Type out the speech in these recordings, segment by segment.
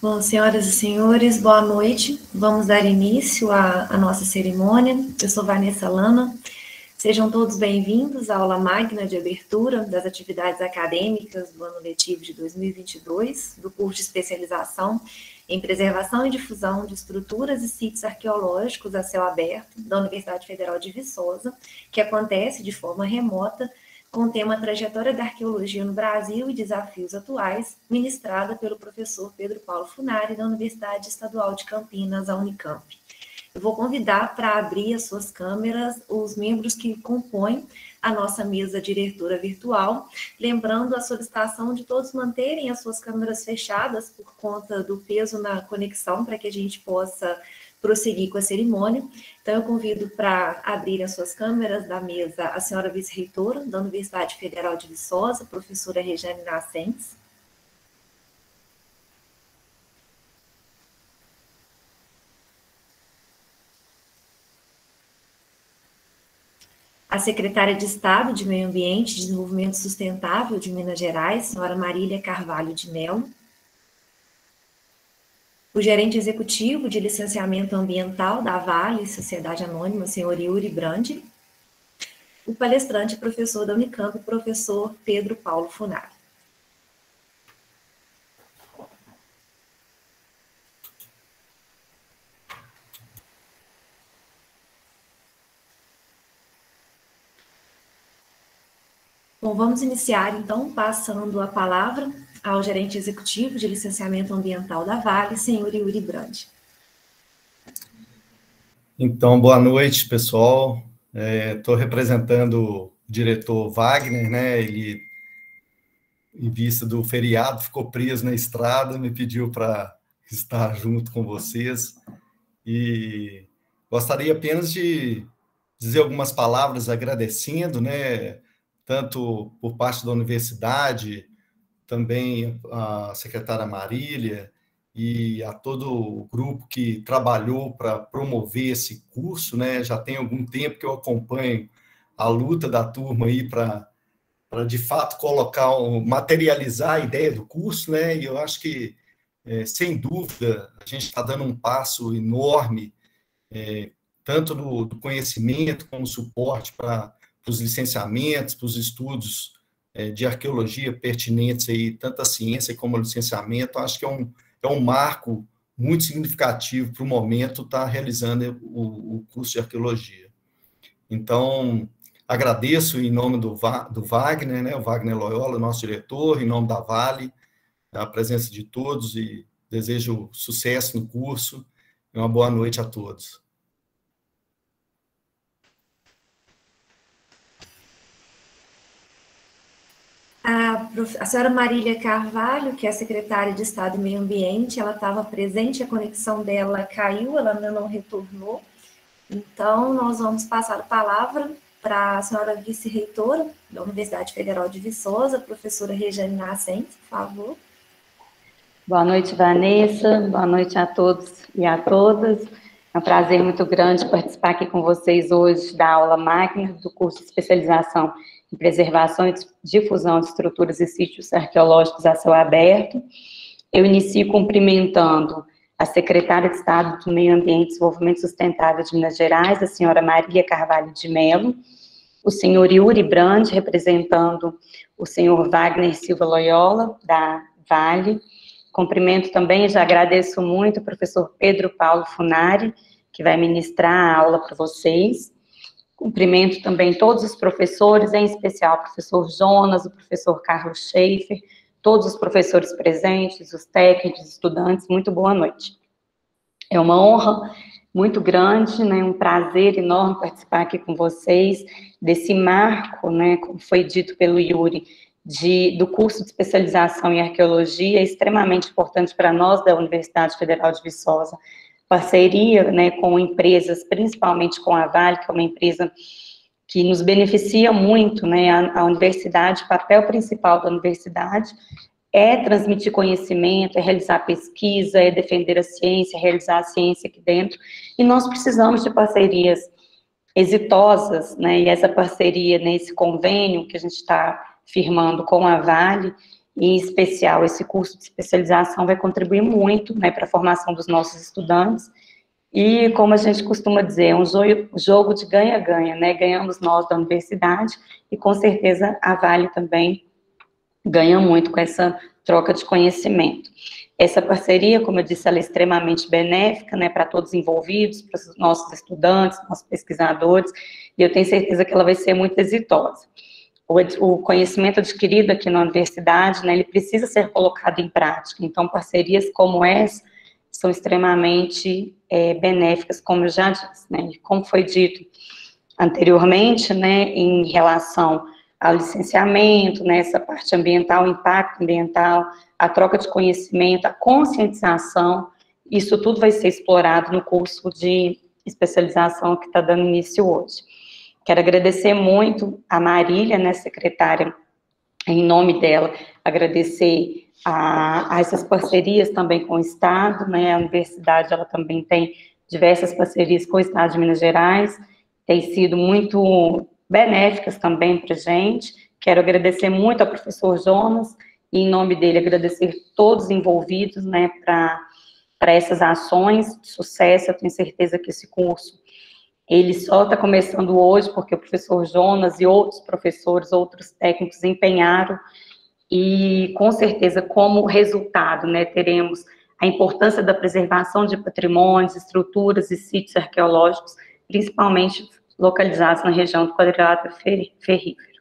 Bom, senhoras e senhores, boa noite. Vamos dar início à nossa cerimônia. Eu sou Vanessa Lama. Sejam todos bem-vindos à aula magna de abertura das atividades acadêmicas do ano letivo de 2022, do curso de especialização em preservação e difusão de estruturas e sítios arqueológicos a céu aberto da Universidade Federal de Viçosa, que acontece de forma remota, com o tema Trajetória da Arqueologia no Brasil e Desafios Atuais, ministrada pelo professor Pedro Paulo Funari, da Universidade Estadual de Campinas, a Unicamp. Eu vou convidar para abrir as suas câmeras os membros que compõem a nossa mesa diretora virtual, lembrando a solicitação de todos manterem as suas câmeras fechadas por conta do peso na conexão, para que a gente possa prosseguir com a cerimônia. Então, eu convido para abrir as suas câmeras da mesa a senhora vice-reitora da Universidade Federal de Viçosa, professora Rejane Nascentes. A secretária de Estado de Meio Ambiente e Desenvolvimento Sustentável de Minas Gerais, senhora Marília Carvalho de Mello. O gerente executivo de licenciamento ambiental da Vale Sociedade Anônima, senhor Yuri Brandi. O palestrante professor da Unicamp, professor Pedro Paulo Funari. Bom, vamos iniciar, então, passando a palavra ao gerente executivo de licenciamento ambiental da Vale, senhor Yuri Brandi. Então, boa noite, pessoal. Estou representando o diretor Wagner, né? Ele, em vista do feriado, ficou preso na estrada, me pediu para estar junto com vocês. E gostaria apenas de dizer algumas palavras agradecendo, né? Tanto por parte da universidade, também a secretária Marília e a todo o grupo que trabalhou para promover esse curso, né? Já tem algum tempo que eu acompanho a luta da turma aí para de fato materializar a ideia do curso, né? E eu acho que, sem dúvida, a gente está dando um passo enorme, tanto do conhecimento como suporte para os licenciamentos, para os estudos de arqueologia pertinentes aí, tanto a ciência como o licenciamento. Acho que é um marco muito significativo para o momento estar realizando o curso de arqueologia. Então, agradeço em nome do Wagner, né, o Wagner Loyola, nosso diretor, em nome da Vale, a presença de todos e desejo sucesso no curso e uma boa noite a todos. A senhora Marília Carvalho, que é a secretária de Estado e Meio Ambiente, ela estava presente, a conexão dela caiu, ela ainda não retornou. Então, nós vamos passar a palavra para a senhora vice-reitora da Universidade Federal de Viçosa, professora Rejane Nascentes, por favor. Boa noite, Vanessa. Boa noite a todos e a todas. É um prazer muito grande participar aqui com vocês hoje da aula magna do curso de especialização em preservação e difusão de estruturas e sítios arqueológicos a céu aberto. Eu inicio cumprimentando a secretária de Estado do Meio Ambiente e Desenvolvimento Sustentável de Minas Gerais, a senhora Marília Carvalho de Mello, o senhor Yuri Brandi, representando o senhor Wagner Silva Loyola, da Vale. Cumprimento também, já agradeço muito o professor Pedro Paulo Funari, que vai ministrar a aula para vocês. Cumprimento também todos os professores, em especial o professor Jonas, o professor Carlos Schaefer, todos os professores presentes, os técnicos, estudantes, muito boa noite. É uma honra muito grande, né, um prazer enorme participar aqui com vocês desse marco, né, como foi dito pelo Yuri, do curso de especialização em arqueologia, extremamente importante para nós da Universidade Federal de Viçosa, parceria, né, com empresas, principalmente com a Vale, que é uma empresa que nos beneficia muito, né, a universidade, o papel principal da universidade é transmitir conhecimento, é realizar pesquisa, é defender a ciência, realizar a ciência aqui dentro, e nós precisamos de parcerias exitosas, né, e essa parceria, nesse convênio que a gente está firmando com a Vale, em especial, esse curso de especialização vai contribuir muito, né, para a formação dos nossos estudantes, e como a gente costuma dizer, é um jogo de ganha-ganha, né, ganhamos nós da universidade, e com certeza a Vale também ganha muito com essa troca de conhecimento. Essa parceria, como eu disse, ela é extremamente benéfica, né, para todos os envolvidos, para os nossos estudantes, nossos pesquisadores, e eu tenho certeza que ela vai ser muito exitosa. O conhecimento adquirido aqui na universidade, né, ele precisa ser colocado em prática, então parcerias como essa são extremamente benéficas, como eu já disse, né, e como foi dito anteriormente, né, em relação ao licenciamento, né, essa parte ambiental, o impacto ambiental, a troca de conhecimento, a conscientização, isso tudo vai ser explorado no curso de especialização que está dando início hoje. Quero agradecer muito a Marília, né, secretária, em nome dela, agradecer a essas parcerias também com o Estado, né, a universidade, ela também tem diversas parcerias com o Estado de Minas Gerais, tem sido muito benéficas também para a gente. Quero agradecer muito ao professor Jonas, e em nome dele agradecer todos os envolvidos, né, para essas ações de sucesso. Eu tenho certeza que esse curso, ele só está começando hoje, porque o professor Jonas e outros professores, outros técnicos empenharam, e com certeza como resultado, né, teremos a importância da preservação de patrimônios, estruturas e sítios arqueológicos, principalmente localizados na região do quadrilátero ferrífero.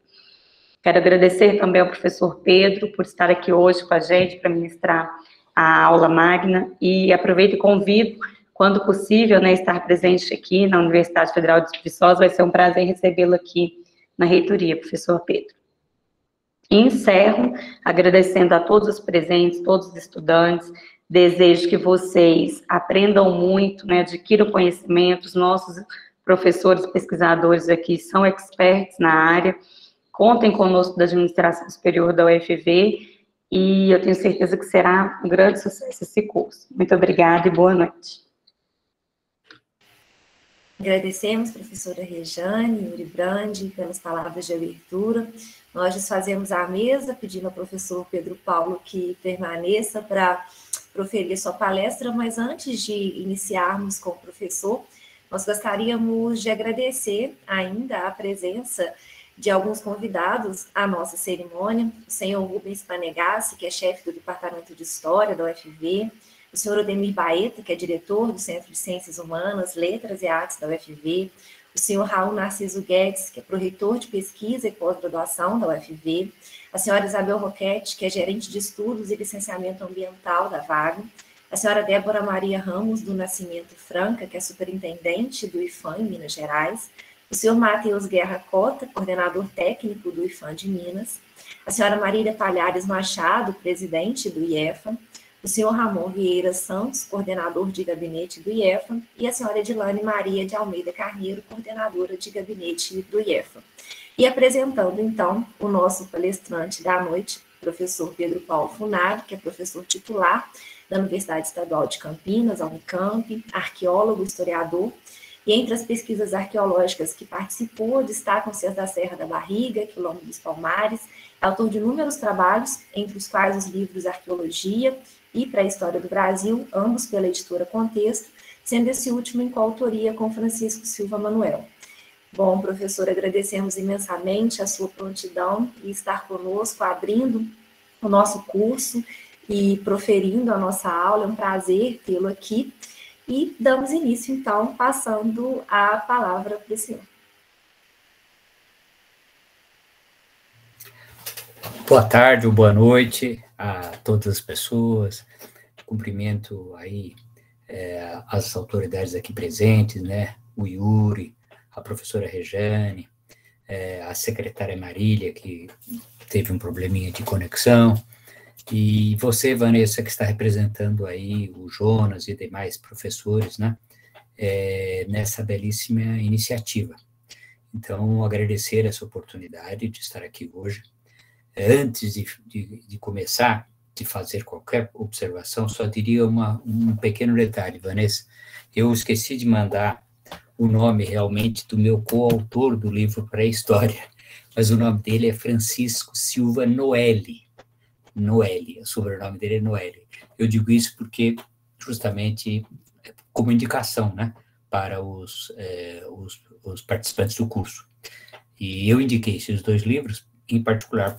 Quero agradecer também ao professor Pedro por estar aqui hoje com a gente para ministrar a aula magna, e aproveito e convido, quando possível, né, estar presente aqui na Universidade Federal de Viçosa. Vai ser um prazer recebê-lo aqui na reitoria, professor Pedro. E encerro agradecendo a todos os presentes, todos os estudantes. Desejo que vocês aprendam muito, né, adquiram conhecimento. Os nossos professores, pesquisadores aqui são experts na área. Contem conosco da Administração Superior da UFV, e eu tenho certeza que será um grande sucesso esse curso. Muito obrigada e boa noite. Agradecemos, professora Rejane, Yuri Brandi, pelas palavras de abertura. Nós desfazemos a mesa, pedindo ao professor Pedro Paulo que permaneça para proferir sua palestra, mas antes de iniciarmos com o professor, nós gostaríamos de agradecer ainda a presença de alguns convidados à nossa cerimônia: o senhor Rubens Panegassi, que é chefe do Departamento de História da UFV, o senhor Odemir Baeta, que é diretor do Centro de Ciências Humanas, Letras e Artes da UFV, o senhor Raul Narciso Guedes, que é proreitor de pesquisa e pós-graduação da UFV, a senhora Isabel Roquete, que é gerente de estudos e licenciamento ambiental da VAG, a senhora Débora Maria Ramos do Nascimento Franca, que é superintendente do IFAM em Minas Gerais, o senhor Matheus Guerra Cota, coordenador técnico do IFAM de Minas, a senhora Marília Palhares Machado, presidente do IEFA, o senhor Ramon Vieira Santos, coordenador de gabinete do IEFA, e a senhora Edilane Maria de Almeida Carneiro, coordenadora de gabinete do IEFA. E apresentando, então, o nosso palestrante da noite, professor Pedro Paulo Funari, que é professor titular da Universidade Estadual de Campinas, a Unicamp, arqueólogo, historiador, e entre as pesquisas arqueológicas que participou, destacam-se as da Serra da Barriga, Quilombo dos Palmares, autor de inúmeros trabalhos, entre os quais os livros Arqueologia e Pré-História do Brasil, ambos pela editora Contexto, sendo esse último em coautoria com Francisco Silva Manuel. Bom, professor, agradecemos imensamente a sua prontidão e estar conosco, abrindo o nosso curso e proferindo a nossa aula. É um prazer tê-lo aqui. E damos início, então, passando a palavra para o senhor. Boa tarde ou boa noite a todas as pessoas. Cumprimento aí as autoridades aqui presentes, né? O Yuri, a professora Rejane, a secretária Marília, que teve um probleminha de conexão, e você, Vanessa, que está representando aí o Jonas e demais professores, né? Nessa belíssima iniciativa. Então, agradecer essa oportunidade de estar aqui hoje. Antes de começar, de fazer qualquer observação, só diria um pequeno detalhe, Vanessa. Eu esqueci de mandar o nome realmente do meu coautor do livro Pré-História, mas o nome dele é Francisco Silva Noeli. Noeli, o sobrenome dele é Noeli. Eu digo isso porque, justamente, como indicação, né, para os participantes do curso. E eu indiquei esses 2 livros, em particular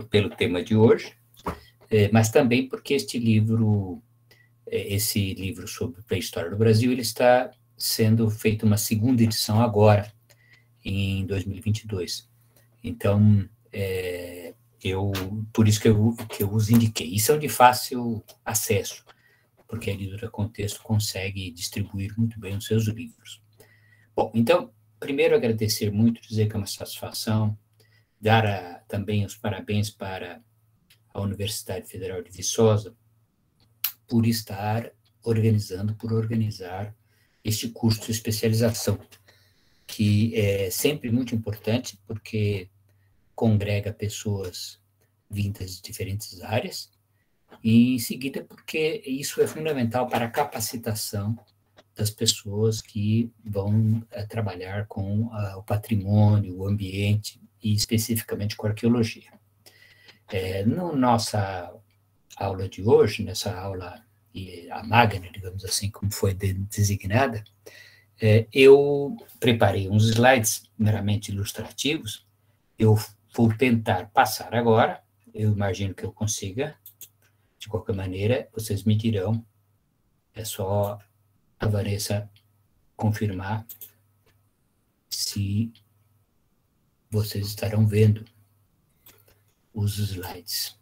pelo tema de hoje, mas também porque esse livro sobre a pré-história do Brasil, ele está sendo feito uma segunda edição agora, em 2022. Então, por isso que eu os indiquei. E são de fácil acesso, porque a Editora Contexto consegue distribuir muito bem os seus livros. Bom, então, primeiro agradecer muito, dizer que é uma satisfação, dar também os parabéns para a Universidade Federal de Viçosa por organizar este curso de especialização, que é sempre muito importante, porque congrega pessoas vindas de diferentes áreas, e em seguida porque isso é fundamental para a capacitação das pessoas que vão trabalhar com o patrimônio, o ambiente, e especificamente com a arqueologia. Na nossa aula de hoje, nessa aula, a magna, digamos assim, como foi designada, eu preparei uns slides meramente ilustrativos. Eu vou tentar passar agora, eu imagino que eu consiga. De qualquer maneira, vocês me dirão, é só a Vanessa confirmar se vocês estarão vendo os slides.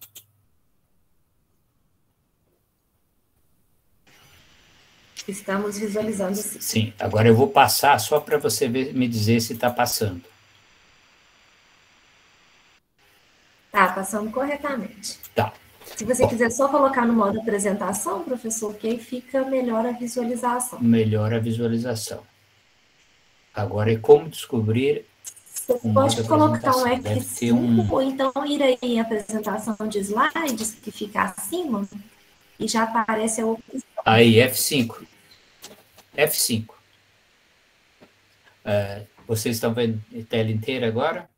Estamos visualizando. Sim, agora eu vou passar só para você me dizer se está passando. Tá, passando corretamente. Tá. Se você quiser só colocar no modo apresentação, professor, que aí fica melhor a visualização. Melhor a visualização. Agora é como descobrir Você pode colocar um F5 ou então ir aí em apresentação de slides, que fica acima, e já aparece a opção. Aí, F5. F5. Vocês estão vendo a tela inteira agora?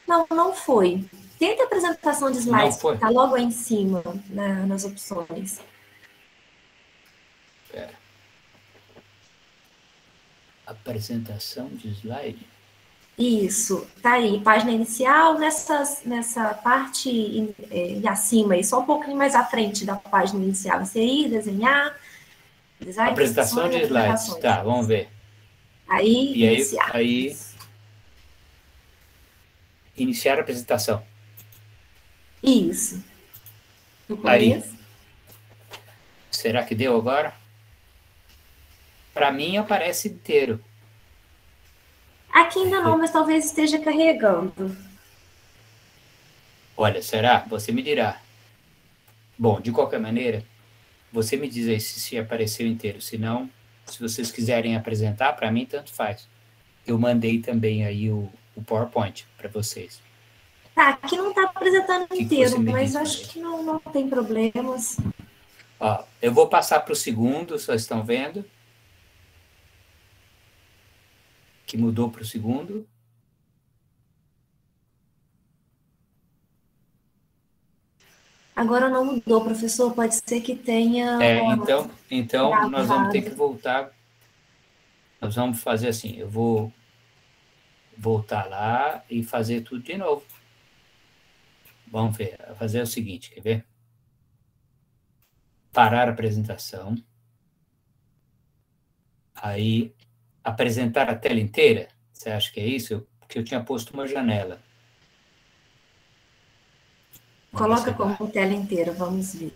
Não, não foi. Tenta a apresentação de slides, que está logo aí em cima, nas opções. Espera. Apresentação de slide? Isso, tá aí, página inicial, nessa parte e acima, e só um pouquinho mais à frente da página inicial. Inserir, desenhar, design, apresentação de slides, tá, vamos ver. Aí, e iniciar. Aí, iniciar a apresentação. Isso. No começo. Aí. Será que deu agora? Para mim, aparece inteiro. Aqui ainda não, mas talvez esteja carregando. Olha, será? Você me dirá. Bom, de qualquer maneira, você me diz aí se apareceu inteiro. Se não, se vocês quiserem apresentar, para mim, tanto faz. Eu mandei também aí o PowerPoint para vocês. Tá, aqui não está apresentando inteiro, mas acho que não tem problemas. Ó, eu vou passar para o segundo, vocês estão vendo? Que mudou para o segundo. Agora não mudou, professor, pode ser que tenha... Então nós vamos ter que voltar. Nós vamos fazer assim, eu vou voltar lá e fazer tudo de novo. Vamos ver, fazer o seguinte, quer ver? Parar a apresentação. Aí, apresentar a tela inteira. Você acha que é isso? Porque eu tinha posto uma janela. Coloca como tela inteira, vamos ver.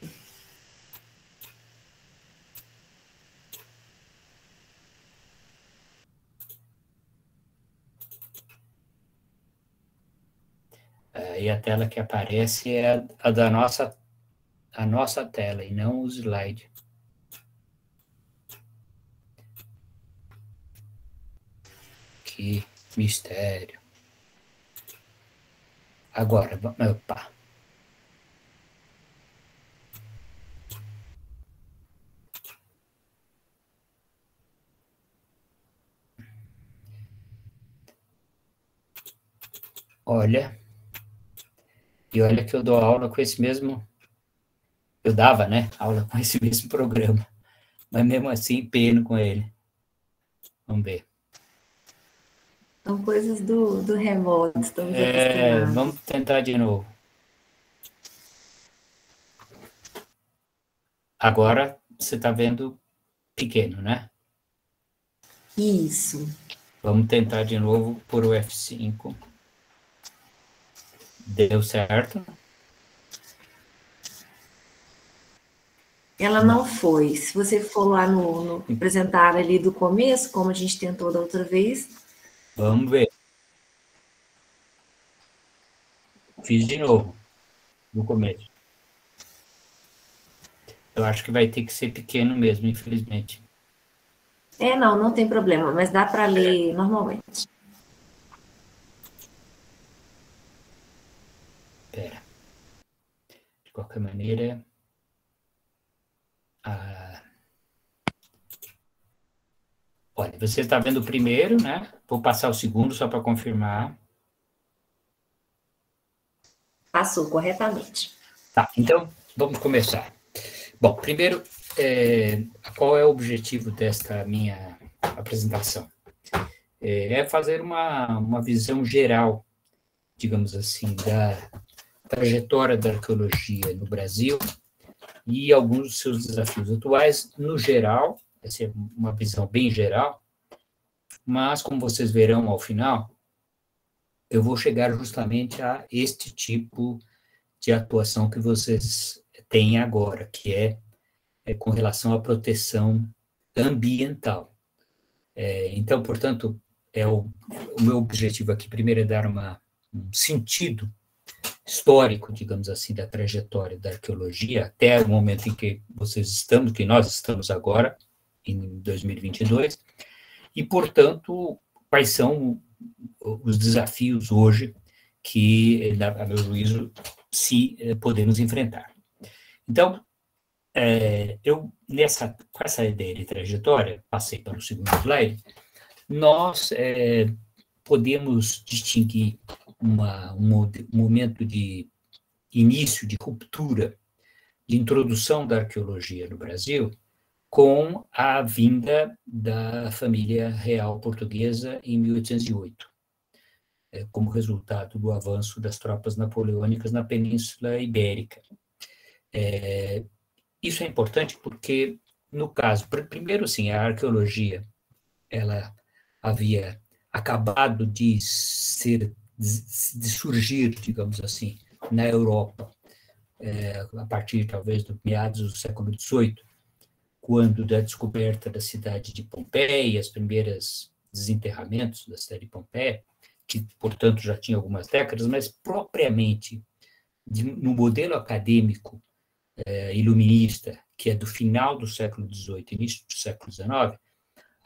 E a tela que aparece é a da nossa tela, e não o slide. Que mistério. Agora, opa. Olha, E olha que eu dou aula com esse mesmo... Eu dava, né, aula com esse mesmo programa. Mas mesmo assim, peno com ele. Vamos ver. São coisas do remoto, estamos acostumados. Vamos tentar de novo. Agora, você está vendo pequeno, né? Isso. Vamos tentar de novo por o F5. Deu certo? Ela não foi. Se você for lá no apresentar ali do começo, como a gente tentou da outra vez. Vamos ver. Fiz de novo, no começo. Eu acho que vai ter que ser pequeno mesmo, infelizmente. Não tem problema, mas dá para ler normalmente. Espera. De qualquer maneira... Olha, você está vendo o primeiro, né? Vou passar o segundo só para confirmar. Passou corretamente. Tá, então vamos começar. Bom, primeiro, qual é o objetivo desta minha apresentação? É fazer uma visão geral, digamos assim, da trajetória da arqueologia no Brasil e alguns dos seus desafios atuais, no geral. Essa é uma visão bem geral, mas, como vocês verão ao final, eu vou chegar justamente a este tipo de atuação que vocês têm agora, que é com relação à proteção ambiental. Então, portanto, o meu objetivo aqui, primeiro, é dar um sentido histórico, digamos assim, da trajetória da arqueologia até o momento em que que nós estamos agora, em 2022, e, portanto, quais são os desafios hoje que, a meu juízo, podemos enfrentar. Então, com essa ideia de trajetória, passei para o segundo slide, nós podemos distinguir um momento de início, de ruptura, de introdução da arqueologia no Brasil, com a vinda da família real portuguesa em 1808, como resultado do avanço das tropas napoleônicas na Península Ibérica. Isso é importante porque, no caso, primeiro, sim, a arqueologia, ela havia acabado de surgir, digamos assim, na Europa, a partir, talvez, do meados do século XVIII, quando da descoberta da cidade de Pompeia, os primeiros desenterramentos da cidade de Pompeia, que, portanto, já tinha algumas décadas, mas propriamente no modelo acadêmico iluminista, que é do final do século XVIII, início do século XIX, a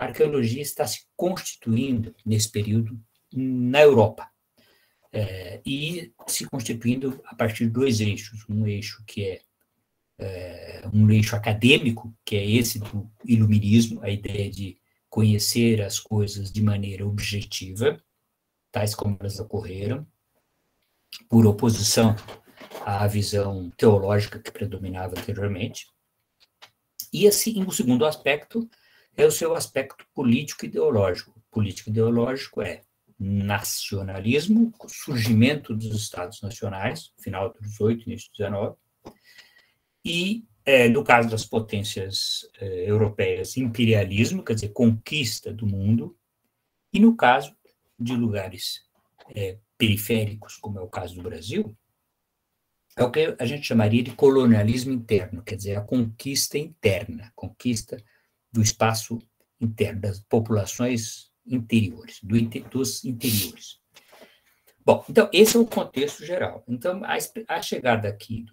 arqueologia está se constituindo, nesse período, na Europa, e se constituindo a partir de dois eixos, um eixo que é um eixo acadêmico, que é esse do iluminismo, a ideia de conhecer as coisas de maneira objetiva, tais como elas ocorreram, por oposição à visão teológica que predominava anteriormente. E, assim, o segundo aspecto é o seu aspecto político-ideológico. Político-ideológico é nacionalismo, surgimento dos Estados nacionais, final do 18, início do 19, e, no caso das potências europeias, imperialismo, quer dizer, conquista do mundo, e no caso de lugares periféricos, como é o caso do Brasil, é o que a gente chamaria de colonialismo interno, quer dizer, a conquista interna, conquista do espaço interno, das populações interiores, dos interiores. Bom, então, esse é o contexto geral. Então, a chegada aqui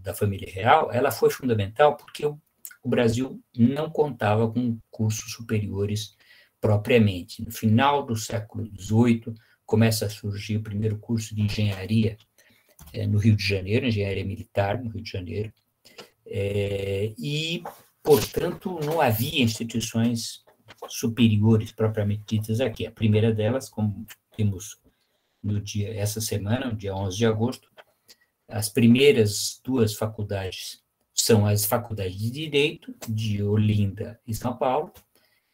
da família real, ela foi fundamental porque o Brasil não contava com cursos superiores propriamente. No final do século XVIII, começa a surgir o primeiro curso de engenharia no Rio de Janeiro, engenharia militar no Rio de Janeiro, e, portanto, não havia instituições superiores propriamente ditas aqui. A primeira delas, como temos essa semana, no dia 11 de agosto, As primeiras duas faculdades são as faculdades de Direito, de Olinda e São Paulo,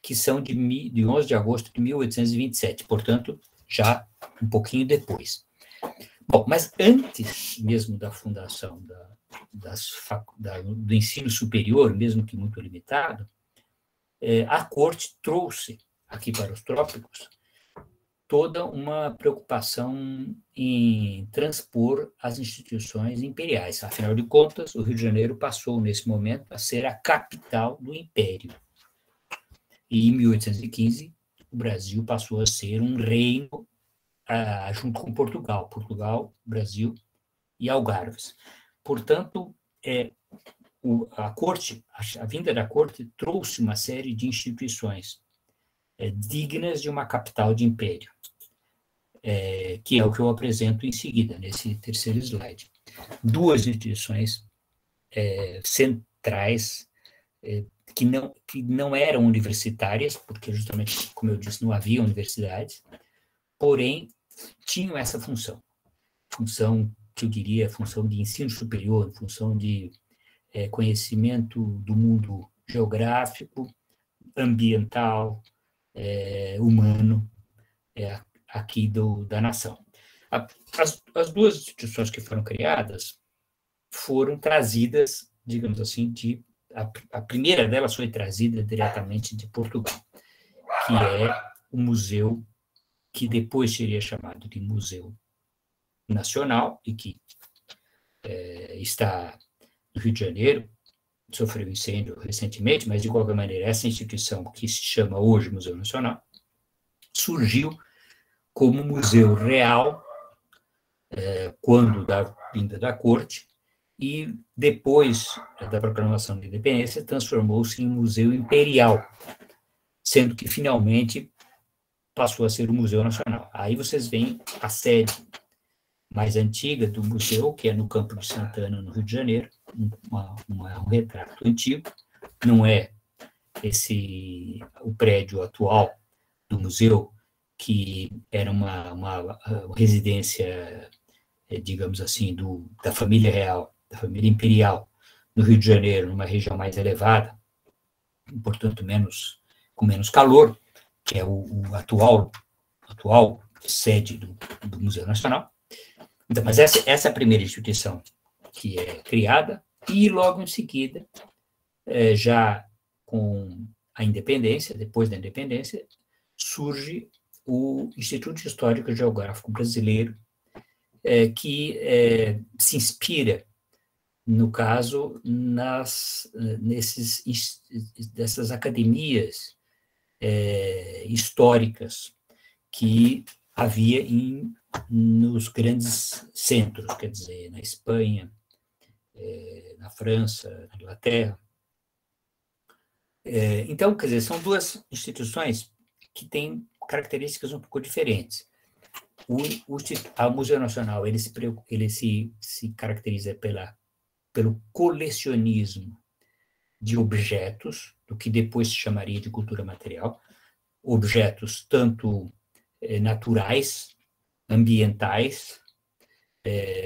que são de 11 de agosto de 1827, portanto, já um pouquinho depois. Bom, mas antes mesmo da fundação do ensino superior, mesmo que muito limitado, a corte trouxe aqui para os trópicos toda uma preocupação em transpor as instituições imperiais. Afinal de contas, o Rio de Janeiro passou, nesse momento, a ser a capital do Império. E, em 1815, o Brasil passou a ser um reino junto com Portugal, Brasil e Algarves. Portanto, a vinda da corte trouxe uma série de instituições dignas de uma capital de império, que é o que eu apresento em seguida, nesse terceiro slide. Duas instituições centrais que não eram universitárias, porque justamente, como eu disse, não havia universidades, porém tinham essa função que eu diria, função de ensino superior, função de conhecimento do mundo geográfico, ambiental, humano, aqui da nação. As duas instituições que foram criadas foram trazidas, digamos assim, a primeira delas foi trazida diretamente de Portugal, que é o museu que depois seria chamado de Museu Nacional e que está no Rio de Janeiro, sofreu incêndio recentemente, mas, de qualquer maneira, essa instituição que se chama hoje Museu Nacional surgiu como museu real quando da vinda da corte e, depois da proclamação da independência, transformou-se em museu imperial, sendo que, finalmente, passou a ser o Museu Nacional. Aí vocês veem a sede mais antiga do museu, que é no Campo de Santana, no Rio de Janeiro, um retrato antigo, não é o prédio atual do museu, que era uma residência, digamos assim, da família real, da família imperial, no Rio de Janeiro, numa região mais elevada, portanto, com menos calor, que é o atual sede do Museu Nacional. Então, mas essa é a primeira instituição que é criada, e logo em seguida, já com a independência, depois da independência, surge o Instituto Histórico e Geográfico Brasileiro, que se inspira, no caso, dessas academias históricas que havia nos grandes centros, quer dizer, na Espanha, na França, na Inglaterra. Então, quer dizer, são duas instituições que têm características um pouco diferentes. O Museu Nacional ele se caracteriza pelo colecionismo de objetos, do que depois se chamaria de cultura material, objetos tanto naturais, ambientais,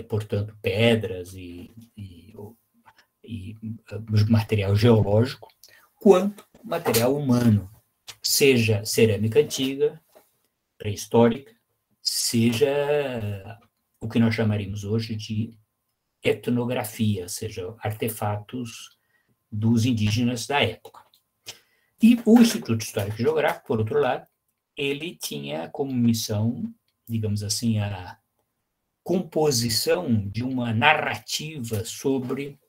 portanto, pedras e material geológico, quanto material humano, seja cerâmica antiga, pré-histórica, seja o que nós chamaríamos hoje de etnografia, seja artefatos dos indígenas da época. E o Instituto Histórico e Geográfico, por outro lado, ele tinha como missão, digamos assim, a composição de uma narrativa sobre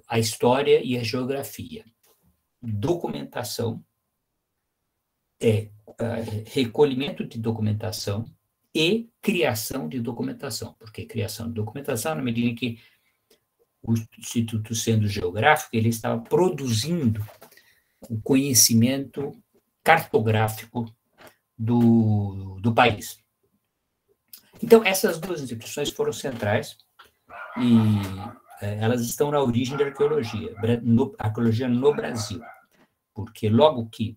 a história e a geografia, documentação, recolhimento de documentação e criação de documentação, porque criação de documentação, na medida em que o Instituto, sendo geográfico, ele estava produzindo o conhecimento cartográfico do país. Então, essas duas instituições foram centrais e elas estão na origem da arqueologia no Brasil, porque logo que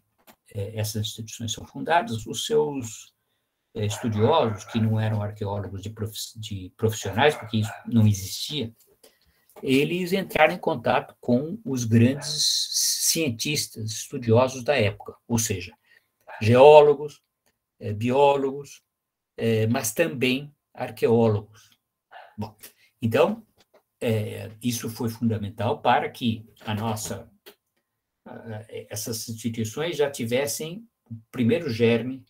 essas instituições são fundadas, os seus estudiosos, que não eram arqueólogos de profissionais, porque isso não existia, eles entraram em contato com os grandes cientistas, estudiosos da época, ou seja, geólogos, biólogos, mas também arqueólogos. Bom, então, isso foi fundamental para que essas instituições já tivessem o primeiro germe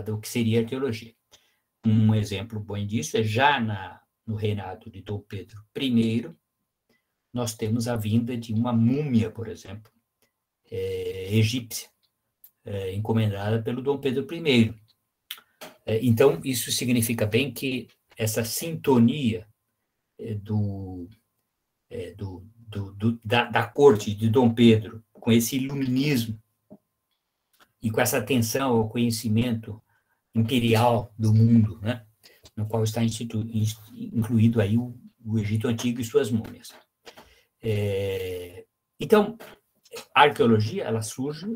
do que seria a arqueologia. Um exemplo bom disso é já no reinado de Dom Pedro I, nós temos a vinda de uma múmia, por exemplo, egípcia, encomendada pelo Dom Pedro I. Então, isso significa bem que essa sintonia da corte de Dom Pedro com esse iluminismo e com essa atenção ao conhecimento imperial do mundo, né, no qual está incluído aí o Egito Antigo e suas múmias. Então, a arqueologia, ela surge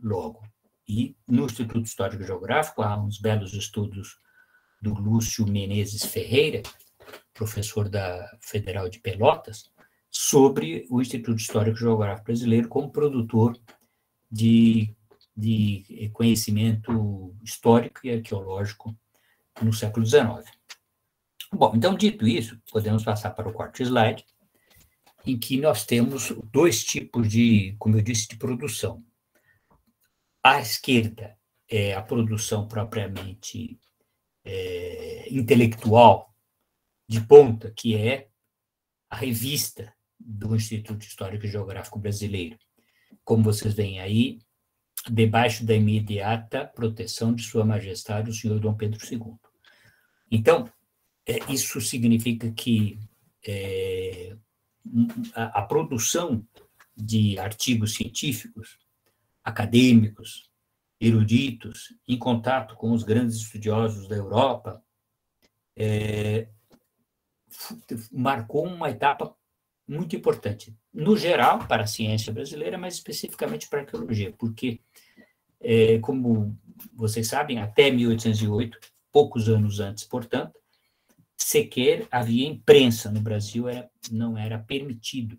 logo. E no Instituto Histórico e Geográfico há uns belos estudos do Lúcio Menezes Ferreira, professor da Federal de Pelotas, sobre o Instituto Histórico e Geográfico Brasileiro como produtor de conhecimento histórico e arqueológico no século XIX. Bom, então, dito isso, podemos passar para o quarto slide, em que nós temos dois tipos de, como eu disse, de produção. À esquerda é a produção propriamente intelectual, de ponta, que é a revista do Instituto Histórico e Geográfico Brasileiro. Como vocês veem aí, debaixo da imediata proteção de Sua Majestade, o senhor Dom Pedro II. Então, isso significa que a produção de artigos científicos, acadêmicos, eruditos, em contato com os grandes estudiosos da Europa, marcou uma etapa muito importante, no geral, para a ciência brasileira, mas especificamente para a arqueologia, porque, como vocês sabem, até 1808, poucos anos antes, portanto, sequer havia imprensa no Brasil, não era permitido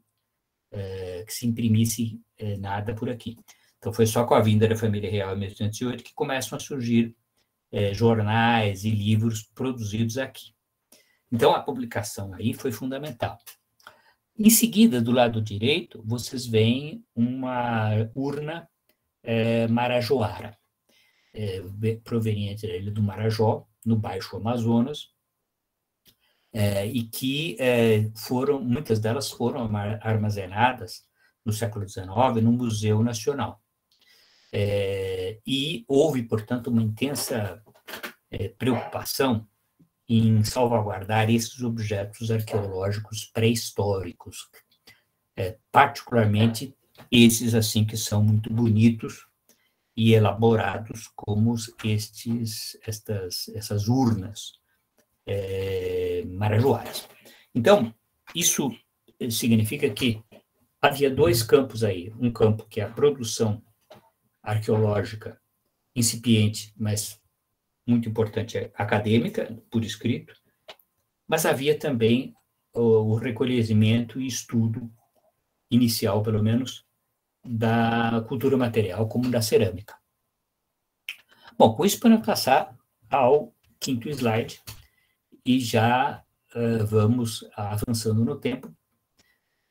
que se imprimisse nada por aqui. Então, foi só com a vinda da família real em 1808 que começam a surgir jornais e livros produzidos aqui. Então, a publicação aí foi fundamental. Em seguida, do lado direito, vocês veem uma urna marajoara, proveniente da ilha do Marajó, no Baixo Amazonas, e que muitas delas foram armazenadas no século XIX no Museu Nacional. E houve, portanto, uma intensa preocupação em salvaguardar esses objetos arqueológicos pré-históricos, particularmente esses assim que são muito bonitos e elaborados, como essas urnas marajoaras. Então, isso significa que havia dois campos aí, um campo que é a produção arqueológica incipiente, mas muito importante, acadêmica, por escrito, mas havia também o recolhimento e estudo inicial, pelo menos, da cultura material, como da cerâmica. Bom, com isso, para passar ao quinto slide, e já vamos avançando no tempo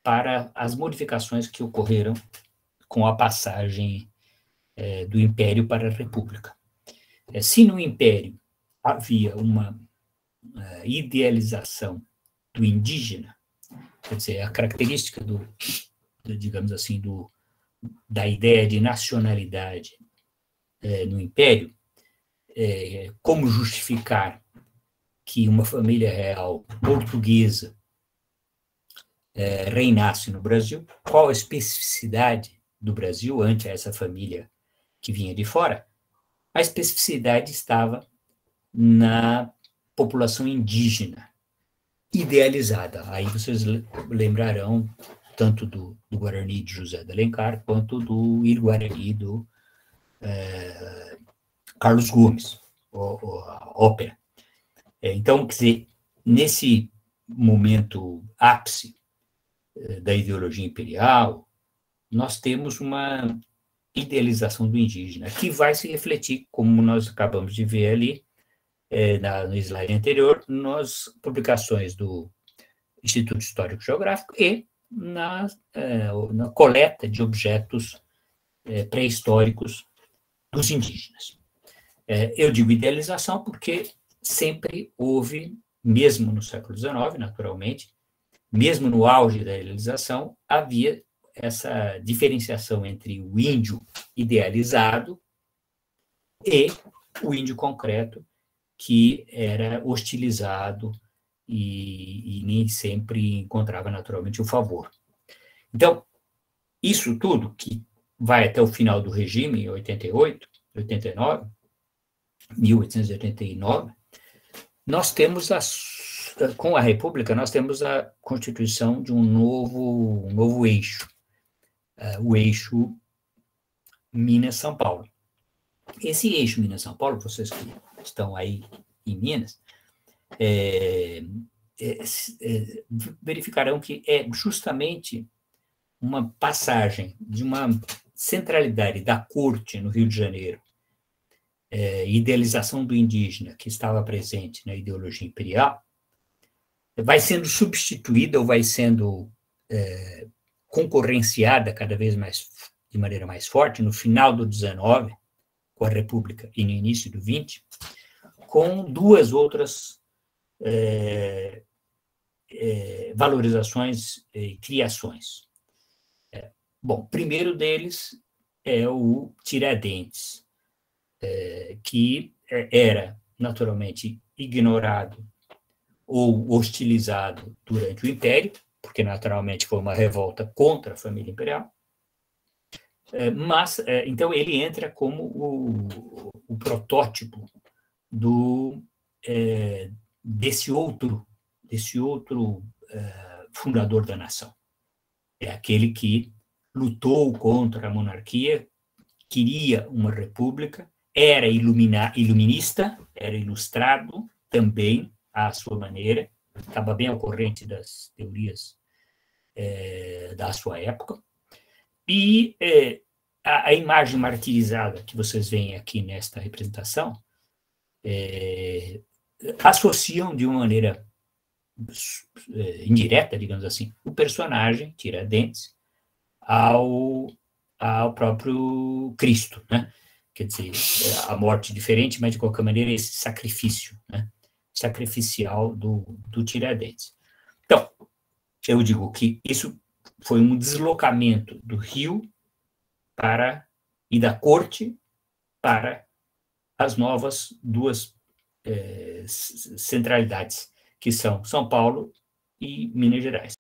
para as modificações que ocorreram com a passagem do Império para a República. Se no Império havia uma idealização do indígena, quer dizer, a característica digamos assim, da ideia de nacionalidade no Império, como justificar que uma família real portuguesa reinasse no Brasil, qual a especificidade do Brasil ante essa família que vinha de fora? A especificidade estava na população indígena, idealizada. Aí vocês lembrarão tanto do Guarani de José de Alencar, quanto do Ir-Guarani do Carlos Gomes. a ópera. Então, quer dizer, nesse momento ápice da ideologia imperial, nós temos uma idealização do indígena, que vai se refletir, como nós acabamos de ver ali, no slide anterior, nas publicações do Instituto Histórico Geográfico e na coleta de objetos pré-históricos dos indígenas. Eu digo idealização porque sempre houve, mesmo no século XIX, naturalmente, mesmo no auge da idealização, havia essa diferenciação entre o índio idealizado e o índio concreto, que era hostilizado e nem sempre encontrava naturalmente o favor. Então, isso tudo, que vai até o final do regime, em 1889, nós temos, com a República, nós temos a constituição de um novo eixo, o eixo Minas-São Paulo. Esse eixo Minas-São Paulo, vocês que estão aí em Minas, verificarão que é justamente uma passagem de uma centralidade da corte no Rio de Janeiro, idealização do indígena que estava presente na ideologia imperial, vai sendo substituída ou vai sendo concorrenciada cada vez mais, de maneira mais forte, no final do 19, com a República, e no início do 20, com duas outras valorizações e criações. Bom, primeiro deles é o Tiradentes, que era naturalmente ignorado ou hostilizado durante o Império, porque naturalmente foi uma revolta contra a família imperial, mas então ele entra como o protótipo desse outro fundador da nação. É aquele que lutou contra a monarquia, queria uma república, era iluminista, era ilustrado também à sua maneira, estava bem ao corrente das teorias da sua época, e a imagem martirizada que vocês veem aqui nesta representação associam de uma maneira indireta, digamos assim, o personagem Tiradentes ao próprio Cristo, né? Quer dizer, a morte diferente, mas de qualquer maneira esse sacrifício, né? Sacrificial do Tiradentes. Então, eu digo que isso foi um deslocamento do Rio e da corte para as novas duas centralidades, que são São Paulo e Minas Gerais.